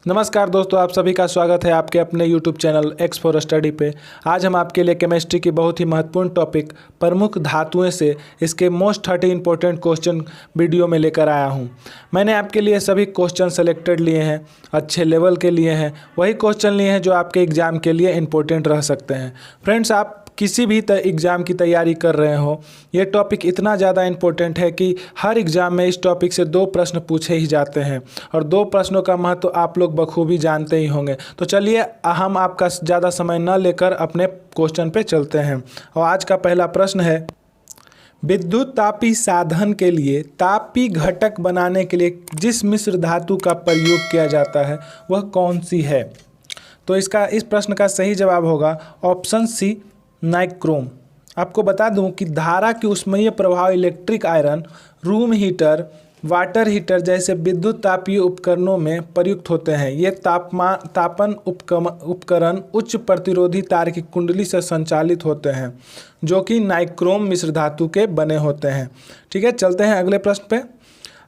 नमस्कार दोस्तों, आप सभी का स्वागत है आपके अपने YouTube channel x for study पे। आज हम आपके लिए केमिस्ट्री की बहुत ही महत्वपूर्ण टॉपिक प्रमुख धातुएं से इसके मोस्ट 30 इंपॉर्टेंट क्वेश्चन वीडियो में लेकर आया हूं। मैंने आपके लिए सभी क्वेश्चन सेलेक्टेड लिए हैं, अच्छे लेवल के लिए हैं, वही क्वेश्चन लिए हैं जो आपके एग्ज़ाम के लिए इंपॉर्टेंट रह सकते हैं। फ्रेंड्स, आप किसी भी एग्ज़ाम की तैयारी कर रहे हो, ये टॉपिक इतना ज़्यादा इम्पोर्टेंट है कि हर एग्ज़ाम में इस टॉपिक से 2 प्रश्न पूछे ही जाते हैं और 2 प्रश्नों का महत्व तो आप लोग बखूबी जानते ही होंगे। तो चलिए हम आपका ज़्यादा समय न लेकर अपने क्वेश्चन पे चलते हैं। और आज का पहला प्रश्न है, विद्युत तापी साधन के लिए तापी घटक बनाने के लिए जिस मिश्र धातु का प्रयोग किया जाता है वह कौन सी है? तो इस प्रश्न का सही जवाब होगा ऑप्शन सी, नाइक्रोम। आपको बता दूं कि धारा की ऊष्मीय प्रभाव electric iron, room heater, water heater जैसे विद्युत तापीय उपकरणों में प्रयुक्त होते हैं। ये तापन उपकरण उच्च प्रतिरोधी तार की कुंडली से संचालित होते हैं जो कि नाइक्रोम मिश्र धातु के बने होते हैं। ठीक है, चलते हैं अगले प्रश्न पे।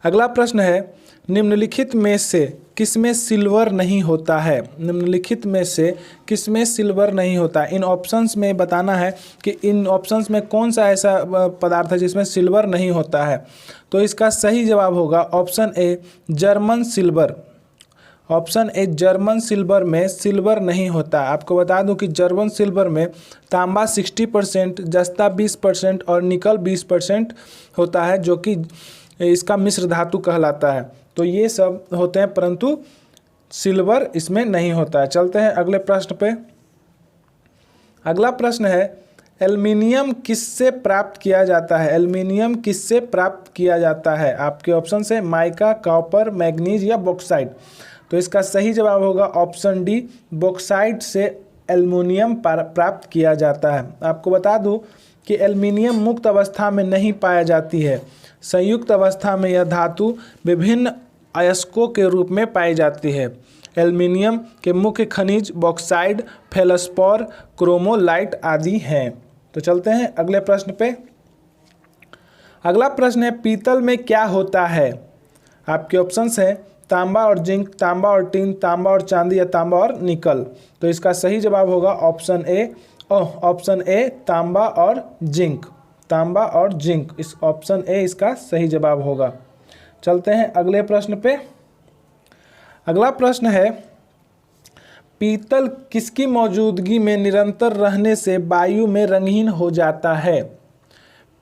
अगला प्रश्न है, निम्नलिखित में से किसमें सिल्वर नहीं होता है? निम्नलिखित में से किसमें सिल्वर नहीं होता? इन ऑप्शंस में बताना है कि इन ऑप्शंस में कौन सा ऐसा पदार्थ है जिसमें सिल्वर नहीं होता है। तो इसका सही जवाब होगा option A, German silver. Option A, German silver में सिल्वर नहीं होता। आपको बता दूं कि जर्मन सिल्वर में तांबा 60%, जस्ता 20% और निकल 20% होता है जो कि इसका मिश्र धातु कहलाता है। तो ये सब होते हैं परंतु सिल्वर इसमें नहीं होता है। चलते हैं अगले प्रश्न पे। अगला प्रश्न है, एल्युमिनियम किससे प्राप्त किया जाता है? एल्युमिनियम किससे प्राप्त किया जाता है? आपके ऑप्शन है माइका, कॉपर, मैग्नीज या बॉक्साइट। तो इसका सही जवाब होगा ऑप्शन डी, बॉक्साइट से एल्युमिनियम प्राप्त किया जाता है। आपको बता दूं कि एल्युमिनियम मुक्त अवस्था में नहीं पाया जाती है। संयुक्त अवस्था में यह धातु विभिन्न अयस्कों के रूप में पाई जाती है। एल्युमिनियम के मुख्य खनिज बॉक्साइट, फेल्सपॉर, क्रोमोलाइट आदि हैं। तो चलते हैं अगले प्रश्न पे। अगला प्रश्न है, पीतल में क्या होता है? आपके ऑप्शंस हैं तांबा और जिंक, तांबा और टिन, तांबा और चांदी या तांबा और निकल। तो इसका सही जवाब होगा ऑप्शन ए, तांबा और जिंक। तांबा और जिंक, इस ऑप्शन ए इसका सही जवाब होगा। चलते हैं अगले प्रश्न पे। अगला प्रश्न है, पीतल किसकी मौजूदगी में निरंतर रहने से वायु में रंगहीन हो जाता है?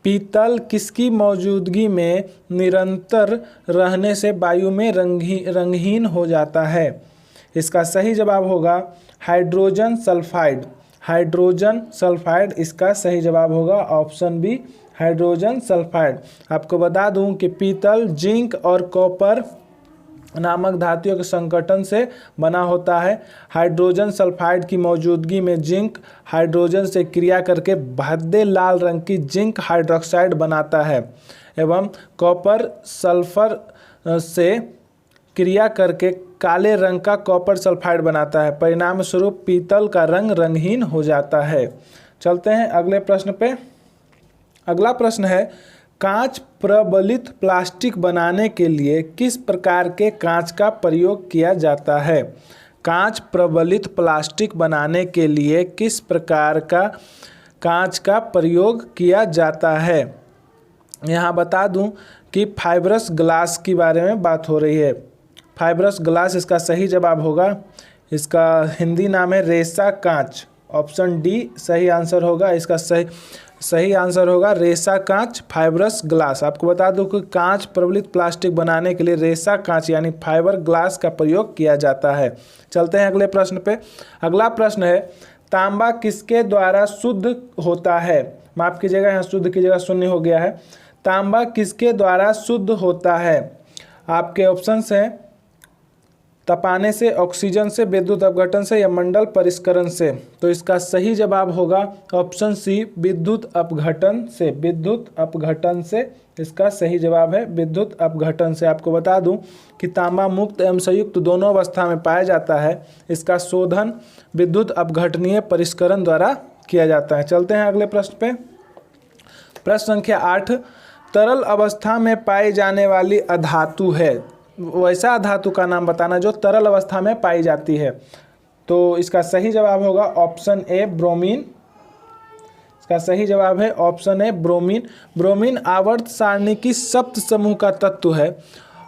पीतल किसकी मौजूदगी में निरंतर रहने से वायु में रंगहीन हो जाता है? इसका सही जवाब होगा हाइड्रोजन सल्फाइड। हाइड्रोजन सल्फाइड इसका सही जवाब होगा ऑप्शन बी, हाइड्रोजन सल्फाइड। आपको बता दूं कि पीतल जिंक और कॉपर नामक धातुओं के संगठन से बना होता है। हाइड्रोजन सल्फाइड की मौजूदगी में जिंक हाइड्रोजन से क्रिया करके भद्दे लाल रंग की जिंक हाइड्रोक्साइड बनाता है एवं कॉपर सल्फर से क्रिया करके काले रंग का कॉपर सल्फाइड बनाता है। परिणाम स्वरूप पीतल का रंग रंगहीन हो जाता है। चलते हैं अगले प्रश्न पे। अगला प्रश्न है, कांच प्रबलित प्लास्टिक बनाने के लिए किस प्रकार के कांच का प्रयोग किया जाता है? कांच प्रबलित प्लास्टिक बनाने के लिए किस प्रकार का कांच का प्रयोग किया जाता है? यहाँ बता दूं कि फाइब्रस ग्लास के बारे में बात हो रही है। फाइब्रस ग्लास इसका सही जवाब होगा। इसका हिंदी नाम है रेसा कांच। ऑप्शन डी सही आंसर होगा। इसका सही आंसर होगा रेसा कांच, फाइब्रस ग्लास। आपको बता दूं कि कांच प्रबलित प्लास्टिक बनाने के लिए रेसा कांच यानी फाइबर ग्लास का प्रयोग किया जाता है। चलते हैं अगले प्रश्न पे। अगला प्रश्न है, तांबा किसके द्वारा शुद्ध होता है? माफ कीजिएगा, यहाँ शुद्ध की जगह शून्य हो गया है। तांबा किसके द्वारा शुद्ध होता है? आपके ऑप्शंस हैं तपाने से, ऑक्सीजन से, विद्युत अपघटन से या मंडल परिष्करण से। तो इसका सही जवाब होगा ऑप्शन सी, विद्युत अपघटन से। विद्युत अपघटन से इसका सही जवाब है, विद्युत अपघटन से। आपको बता दूं कि तांबा मुक्त एवं संयुक्त दोनों अवस्था में पाया जाता है। इसका शोधन विद्युत अपघटनीय परिष्करण द्वारा किया जाता है। चलते हैं अगले प्रश्न पे। प्रश्न संख्या 8, तरल अवस्था में पाई जाने वाली अधातु है। वैसा धातु का नाम बताना जो तरल अवस्था में पाई जाती है। तो इसका सही जवाब होगा ऑप्शन ए ब्रोमीन। इसका सही जवाब है ऑप्शन ए ब्रोमीन। ब्रोमीन आवर्त सारणी की सप्त समूह का तत्व है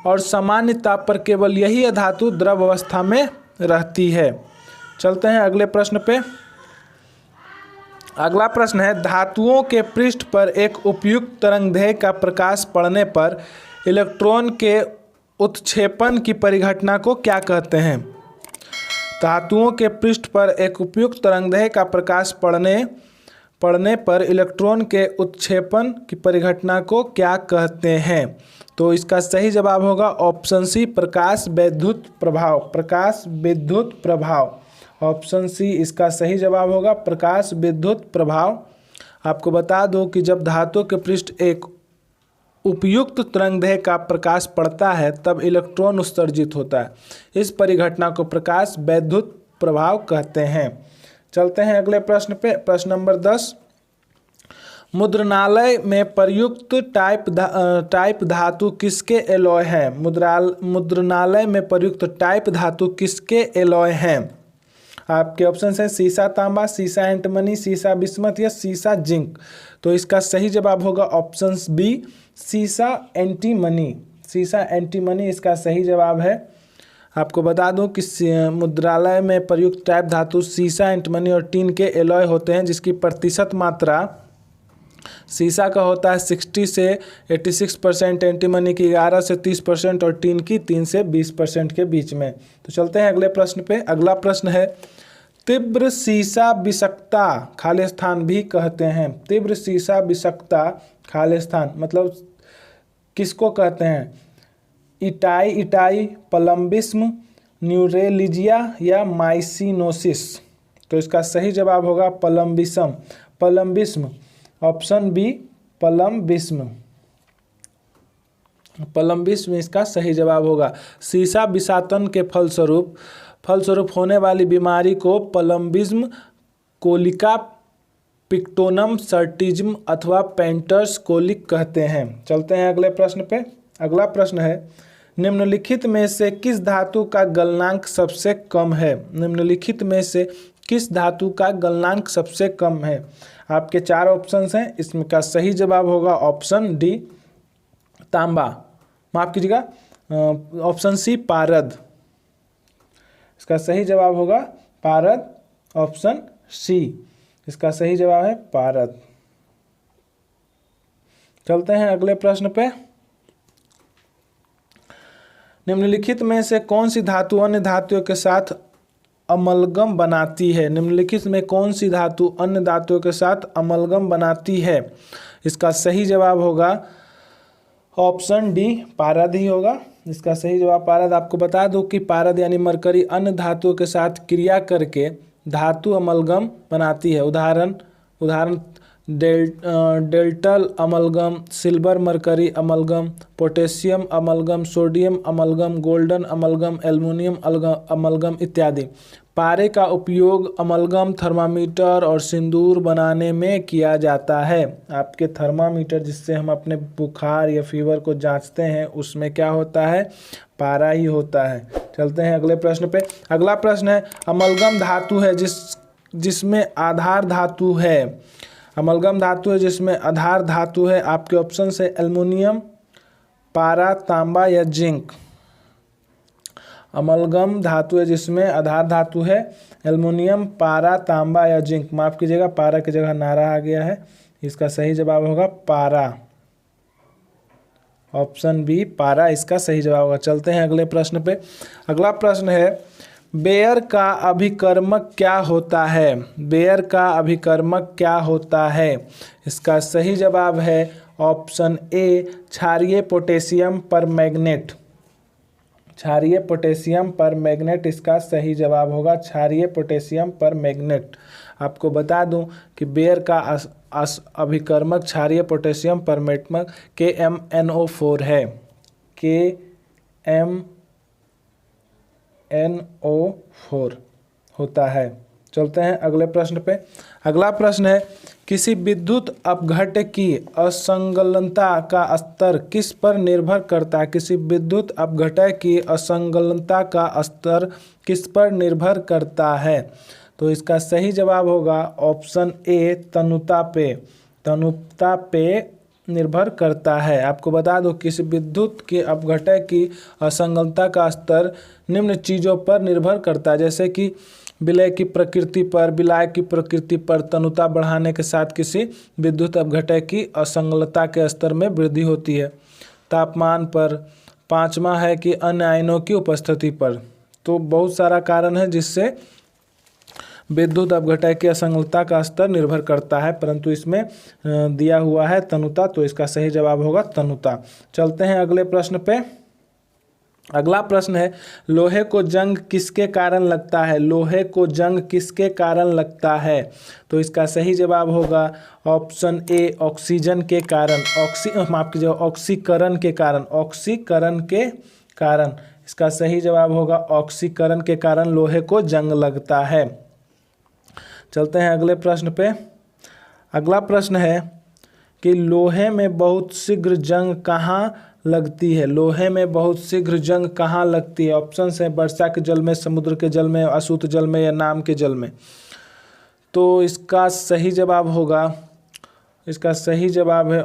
और सामान्य ताप पर केवल यही धातु द्रव अवस्था में रहती है। चलते हैं अगले प्रश्न पे। अगला प्रश्न है, धातुओं के पृष्ठ पर एक उपयुक्त तरंगदैर्घ्य का प्रकाश पड़ने पर इलेक्ट्रॉन के उत्क्षेपण की परिघटना को क्या कहते हैं? धातुओं के पृष्ठ पर एक उपयुक्त तरंगदैर्घ्य का प्रकाश पड़ने पर इलेक्ट्रॉन के उत्क्षेपण की परिघटना को क्या कहते हैं? तो इसका सही जवाब होगा ऑप्शन सी प्रकाश वैद्युत प्रभाव। प्रकाश विद्युत प्रभाव, ऑप्शन सी इसका सही जवाब होगा प्रकाश विद्युत प्रभाव। आपको बता दूं कि जब धातु के पृष्ठ एक उपयुक्त तरंगदैर्घ्य का प्रकाश पड़ता है तब इलेक्ट्रॉन उत्सर्जित होता है। इस परिघटना को प्रकाश वैद्युत प्रभाव कहते हैं। चलते हैं अगले प्रश्न पे। प्रश्न नंबर 10, मुद्रणालय में प्रयुक्त टाइप धातु किसके एलॉय है? मुद्रणालय में प्रयुक्त टाइप धातु किसके एलॉय हैं? आपके ऑप्शन है सीसा तांबा, सीसा एंटमनी, सीसा बिस्मथ या सीसा जिंक। तो इसका सही जवाब होगा ऑप्शन बी सीसा एंटीमनी। सीसा एंटीमनी इसका सही जवाब है। आपको बता दूं कि मुद्रालय में प्रयुक्त टाइप धातु सीसा एंटमनी और टीन के एलॉय होते हैं, जिसकी प्रतिशत मात्रा सीसा का होता है 60 से 86%, एंटीमनी की 11 से 30% और टीन की 3 से 20% के बीच में। तो चलते हैं अगले प्रश्न पे। अगला प्रश्न है, तीव्र सीसा विषाक्तता खालिस्तान भी कहते हैं। तीव्र सीसा विषाक्तता खालिस्तान मतलब किसको कहते हैं? इटाई, पलम्बिस्म, न्यूरेलिजिया या माइसिनोसिस। तो इसका सही जवाब होगा पलम्बिस्म। ऑप्शन बी पलम्बिस्म इसका सही जवाब होगा। सीसा विषातन के फलस्वरूप होने वाली बीमारी को पलम्बिज्म, कोलिका पिक्टोनम, सर्टिज्म अथवा पेंटर्स कोलिक कहते हैं। चलते हैं अगले प्रश्न पे। अगला प्रश्न है, निम्नलिखित में से किस धातु का गलनांक सबसे कम है? निम्नलिखित में से किस धातु का गलनांक सबसे कम है? आपके 4 ऑप्शंस हैं, इसमें का सही जवाब होगा ऑप्शन डी तांबा, माफ कीजिएगा ऑप्शन सी पारद। इसका सही जवाब होगा पारद, ऑप्शन सी इसका सही जवाब है पारद। चलते हैं अगले प्रश्न पे। निम्नलिखित में से कौन सी धातु अन्य धातुओं के साथ अमलगम बनाती है? निम्नलिखित में कौन सी धातु अन्य धातुओं के साथ अमलगम बनाती है? इसका सही जवाब होगा ऑप्शन डी पारद ही होगा। इसका सही जवाब पारद। आपको बता दूं कि पारद यानी मरकरी अन्य धातुओं के साथ क्रिया करके धातु अमलगम बनाती है। उदाहरण dental amalgam, silver mercury amalgam, potassium amalgam, sodium amalgam, golden amalgam, aluminium amalgam इत्यादि। पारे का उपयोग अमलगम थर्मामीटर और सिंदूर बनाने में किया जाता है। आपके थर्मामीटर जिससे हम अपने बुखार या फीवर को जांचते हैं उसमें क्या होता है? पारा ही होता है। चलते हैं अगले प्रश्न पे। अगला प्रश्न है, अमलगम धातु है जिसमें आधार धातु है। अमलगम धातु है जिसमें आधार धातु है। आपके ऑप्शन से एल्युमिनियम, पारा, तांबा या जिंक। अमलगम धातु है जिसमें आधार धातु है एल्युमिनियम, पारा, तांबा या जिंक। माफ कीजिएगा पारा की जगह नारा आ गया है। इसका सही जवाब होगा पारा, ऑप्शन बी पारा इसका सही जवाब होगा। चलते हैं अगले प्रश्न पे। अगला प्रश्न है, बेयर का अभिकर्मक क्या होता है? बेयर का अभिकर्मक क्या होता है? इसका सही जवाब है ऑप्शन ए क्षारीय पोटेशियम परमैंगनेट। क्षारीय पोटेशियम परमैंगनेट इसका सही जवाब होगा, क्षारीय पोटेशियम परमैंगनेट। आपको बता दूं कि बेयर का अभिकर्मक क्षारीय पोटेशियम परमैंगनेट KMnO4 है। KMnO4 होता है। चलते हैं अगले प्रश्न पे। अगला प्रश्न है, किसी विद्युत अपघट्य की असंलग्नता का स्तर किस पर निर्भर करता है? किसी विद्युत अपघट्य की असंलग्नता का स्तर किस पर निर्भर करता है? तो इसका सही जवाब होगा ऑप्शन ए, तनुता पे निर्भर करता है। आपको बता दो, किसी विद्युत के अपघट्य की असंलग्नता का स्तर निम्न चीज़ों पर निर्भर करता है, जैसे कि विलय की प्रकृति पर, विलायक की प्रकृति पर। तनुता बढ़ाने के साथ किसी विद्युत अपघट्य की असंलग्नता के स्तर में वृद्धि होती है। तापमान पर। पांचवा है कि अन्य आयनों की उपस्थिति पर। तो बहुत सारा कारण है जिससे विद्युत अपघट्य की असंलग्नता का स्तर निर्भर करता है, परंतु इसमें दिया हुआ है तनुता, तो इसका सही जवाब होगा तनुता। चलते हैं अगले प्रश्न पे। अगला प्रश्न है, लोहे को जंग किसके कारण लगता है? लोहे को जंग किसके कारण लगता है? तो इसका सही जवाब होगा ऑप्शन ए, ऑक्सीजन के कारण। ऑक्सीकरण के कारण। ऑक्सीकरण के कारण। इसका सही जवाब होगा ऑक्सीकरण के कारण लोहे को जंग लगता है। चलते हैं अगले प्रश्न पे। अगला प्रश्न है कि लोहे में बहुत शीघ्र जंग कहाँ लगती है? लोहे में बहुत शीघ्र जंग कहाँ लगती है? ऑप्शन है वर्षा के जल में, समुद्र के जल में, अशुद्ध जल में या नाम के जल में। तो इसका सही जवाब होगा, इसका सही जवाब है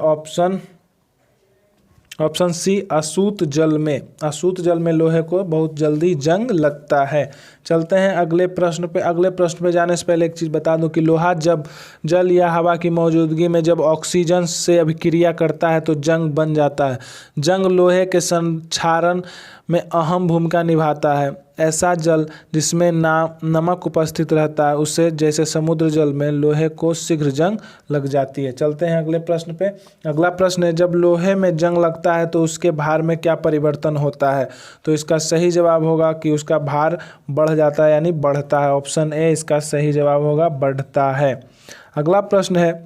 ऑप्शन सी, अशुद्ध जल में। अशुद्ध जल में लोहे को बहुत जल्दी जंग लगता है। चलते हैं अगले प्रश्न पे। अगले प्रश्न पे जाने से पहले एक चीज़ बता दूं कि लोहा जब जल या हवा की मौजूदगी में जब ऑक्सीजन से अभिक्रिया करता है तो जंग बन जाता है। जंग लोहे के संक्षारण में अहम भूमिका निभाता है। ऐसा जल जिसमें नमक उपस्थित रहता है उसे, जैसे समुद्र जल में, लोहे को शीघ्र जंग लग जाती है। चलते हैं अगले प्रश्न पे। अगला प्रश्न है, जब लोहे में जंग लगता है तो उसके भार में क्या परिवर्तन होता है? तो इसका सही जवाब होगा कि उसका भार बढ़ जाता है, यानी बढ़ता है। ऑप्शन ए इसका सही जवाब होगा, बढ़ता है। अगला प्रश्न है,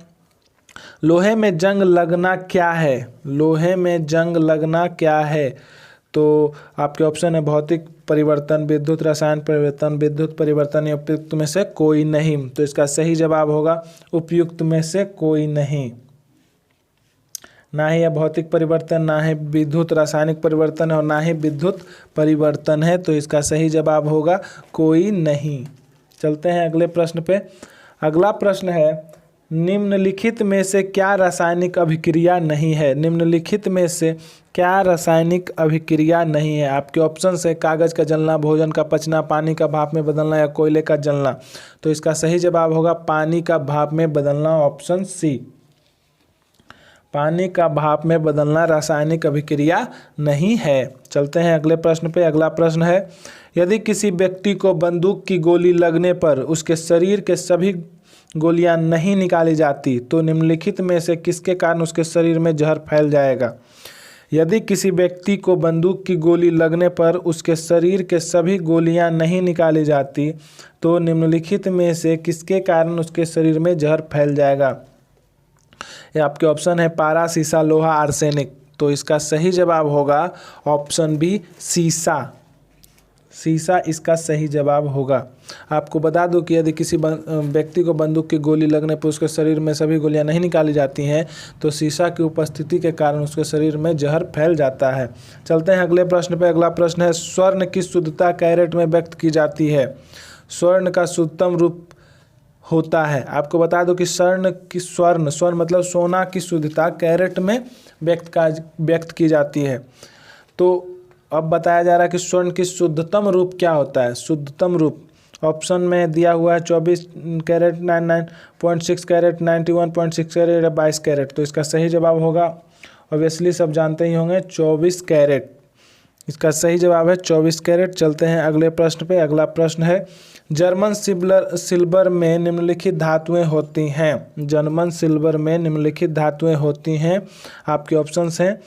लोहे में जंग लगना क्या है? लोहे में जंग लगना क्या है? तो आपके ऑप्शन है भौतिक परिवर्तन, विद्युत रसायन परिवर्तन, विद्युत परिवर्तन या उपयुक्त में से कोई नहीं। तो इसका सही जवाब होगा उपयुक्त में से कोई नहीं। ना ही यह भौतिक परिवर्तन, ना ही विद्युत रासायनिक परिवर्तन है और ना ही विद्युत परिवर्तन है। तो इसका सही जवाब होगा कोई नहीं। चलते हैं अगले प्रश्न पे। अगला प्रश्न है, निम्नलिखित में से क्या रासायनिक अभिक्रिया नहीं है? निम्नलिखित में से क्या रासायनिक अभिक्रिया नहीं है? आपके ऑप्शन है कागज का जलना, भोजन का पचना, पानी का भाप में बदलना या कोयले का जलना। तो इसका सही जवाब होगा पानी का भाप में बदलना, ऑप्शन सी। पानी का भाप में बदलना रासायनिक अभिक्रिया नहीं है। चलते हैं अगले प्रश्न पे। अगला प्रश्न है, यदि किसी व्यक्ति को बंदूक की गोली लगने पर उसके शरीर के सभी गोलियां नहीं निकाली जाती तो निम्नलिखित में से किसके कारण उसके शरीर में जहर फैल जाएगा? यदि किसी व्यक्ति को बंदूक की गोली लगने पर उसके शरीर के सभी गोलियां नहीं निकाली जाती तो निम्नलिखित में से किसके कारण उसके शरीर में जहर फैल जाएगा? ये आपके ऑप्शन है पारा, सीसा, लोहा, आर्सेनिक। तो इसका सही जवाब होगा ऑप्शन बी, सीसा। सीसा इसका सही जवाब होगा। आपको बता दूं कि यदि किसी व्यक्ति को बंदूक की गोली लगने पर उसके शरीर में सभी गोलियां नहीं निकाली जाती हैं तो सीसा की उपस्थिति के कारण उसके शरीर में जहर फैल जाता है। चलते हैं अगले प्रश्न पर। अगला प्रश्न है, स्वर्ण की शुद्धता कैरेट में व्यक्त की जाती है? स्वर्ण का शुद्धतम रूप होता है। आपको बता दो कि स्वर्ण मतलब सोना की शुद्धता कैरेट में व्यक्त की जाती है। तो अब बताया जा रहा है कि स्वर्ण की शुद्धतम रूप क्या होता है? शुद्धतम रूप ऑप्शन में दिया हुआ है 24 कैरेट, 99.6 कैरेट, 91.6 कैरेट या 22 कैरेट। तो इसका सही जवाब होगा, ऑब्वियसली सब जानते ही होंगे, 24 कैरेट। इसका सही जवाब है 24 कैरेट। चलते हैं अगले प्रश्न पे। अगला प्रश्न है, जर्मन सिल्वर में निम्नलिखित धातुएं होती हैं? जर्मन सिल्वर में निम्नलिखित धातुएं होती हैं। आपके ऑप्शंस हैं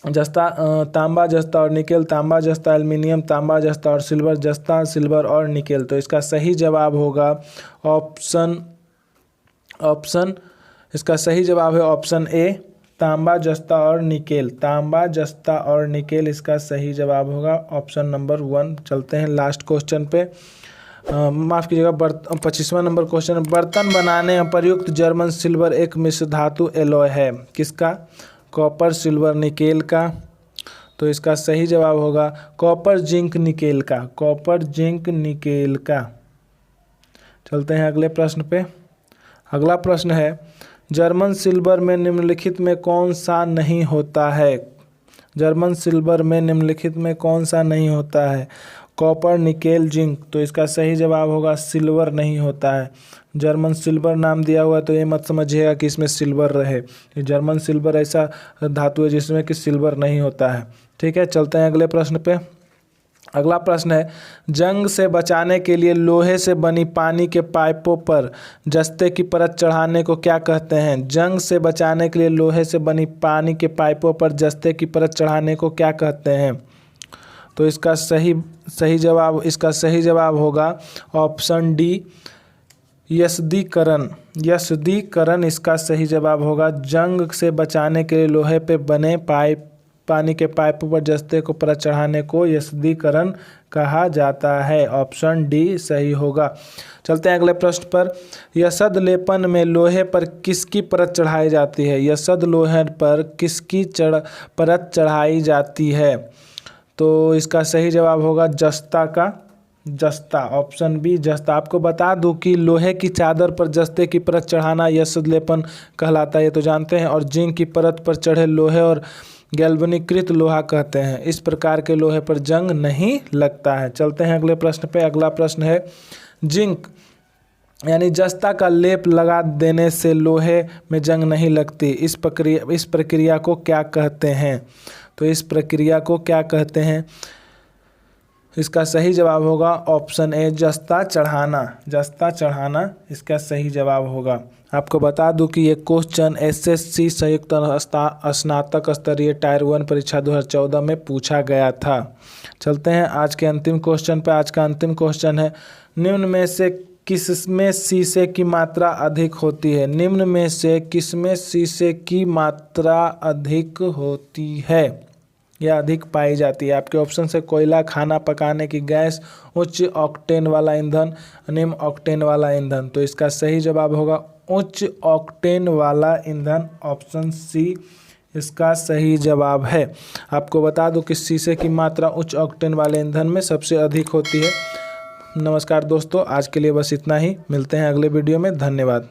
जस्ता, तांबा, जस्ता और निकेल, तांबा, जस्ता, एल्युमिनियम, तांबा, जस्ता और सिल्वर, जस्ता, सिल्वर और निकेल। तो इसका सही जवाब होगा ऑप्शन इसका सही जवाब है ऑप्शन ए, तांबा, जस्ता और निकेल। तांबा, जस्ता और निकेल इसका सही जवाब होगा ऑप्शन नंबर 1। चलते हैं लास्ट क्वेश्चन पे। माफ़ कीजिएगा 25वां नंबर क्वेश्चन, बर्तन बनाने में प्रयुक्त जर्मन सिल्वर एक मिश्र धातु एलॉय है, किसका? कॉपर, सिल्वर, निकेल का। तो इसका सही जवाब होगा कॉपर, जिंक, निकेल का। कॉपर, जिंक, निकेल का। चलते हैं अगले प्रश्न पे। अगला प्रश्न है, जर्मन सिल्वर में निम्नलिखित में कौन सा नहीं होता है? जर्मन सिल्वर में निम्नलिखित में कौन सा नहीं होता है? Copper, nickel, zinc. तो इसका सही जवाब होगा सिल्वर नहीं होता है। जर्मन सिल्वर नाम दिया हुआ तो ये मत समझिएगा कि इसमें सिल्वर रहे। ये जर्मन सिल्वर ऐसा धातु है जिसमें कि सिल्वर नहीं होता है। ठीक है, चलते हैं अगले प्रश्न पे। अगला प्रश्न है, जंग से बचाने के लिए लोहे से बनी पानी के पाइपों पर जस्ते की परत चढ़ाने को क्या कहते हैं? जंग से बचाने के लिए लोहे से बनी पानी के पाइपों पर जस्ते की परत चढ़ाने को क्या कहते हैं? तो इसका सही जवाब होगा ऑप्शन डी, यसदीकरण। यसदीकरण इसका सही जवाब होगा। जंग से बचाने के लिए लोहे पे बने पानी के पाइपों पर जस्ते को परत चढ़ाने को यसदीकरण कहा जाता है। ऑप्शन डी सही होगा। चलते हैं अगले प्रश्न पर। यसद लेपन में लोहे पर किसकी परत चढ़ाई जाती है? यसद लोहे पर किसकी परत चढ़ाई जाती है? तो इसका सही जवाब होगा जस्ता का। जस्ता, ऑप्शन बी जस्ता। आपको बता दूं कि लोहे की चादर पर जस्ते की परत चढ़ाना यसद लेपन कहलाता है, ये तो जानते हैं। और जिंक की परत पर चढ़े लोहे और गैल्वेनीकृत लोहा कहते हैं। इस प्रकार के लोहे पर जंग नहीं लगता है। चलते हैं अगले प्रश्न पे। अगला प्रश्न है, जिंक यानी जस्ता का लेप लगा देने से लोहे में जंग नहीं लगती, इस प्रक्रिया को क्या कहते हैं? तो इस प्रक्रिया को क्या कहते हैं? इसका सही जवाब होगा ऑप्शन ए, जस्ता चढ़ाना। जस्ता चढ़ाना इसका सही जवाब होगा। आपको बता दूं कि ये क्वेश्चन एसएससी संयुक्त स्नातक स्तरीय टायर 1 परीक्षा 2014 में पूछा गया था। चलते हैं आज के अंतिम क्वेश्चन पे। आज का अंतिम क्वेश्चन है, निम्न में से किसमें शीशे की मात्रा अधिक होती है? निम्न में से किसमें शीशे की मात्रा अधिक होती है या अधिक पाई जाती है? आपके ऑप्शन से कोयला, खाना पकाने की गैस, उच्च ऑक्टेन वाला ईंधन, निम्न ऑक्टेन वाला ईंधन। तो इसका सही जवाब होगा उच्च ऑक्टेन वाला ईंधन। ऑप्शन सी इसका सही जवाब है। आपको बता दूं कि शीशे की मात्रा उच्च ऑक्टेन वाले ईंधन में सबसे अधिक होती है। नमस्कार दोस्तों, आज के लिए बस इतना ही। मिलते हैं अगले वीडियो में। धन्यवाद।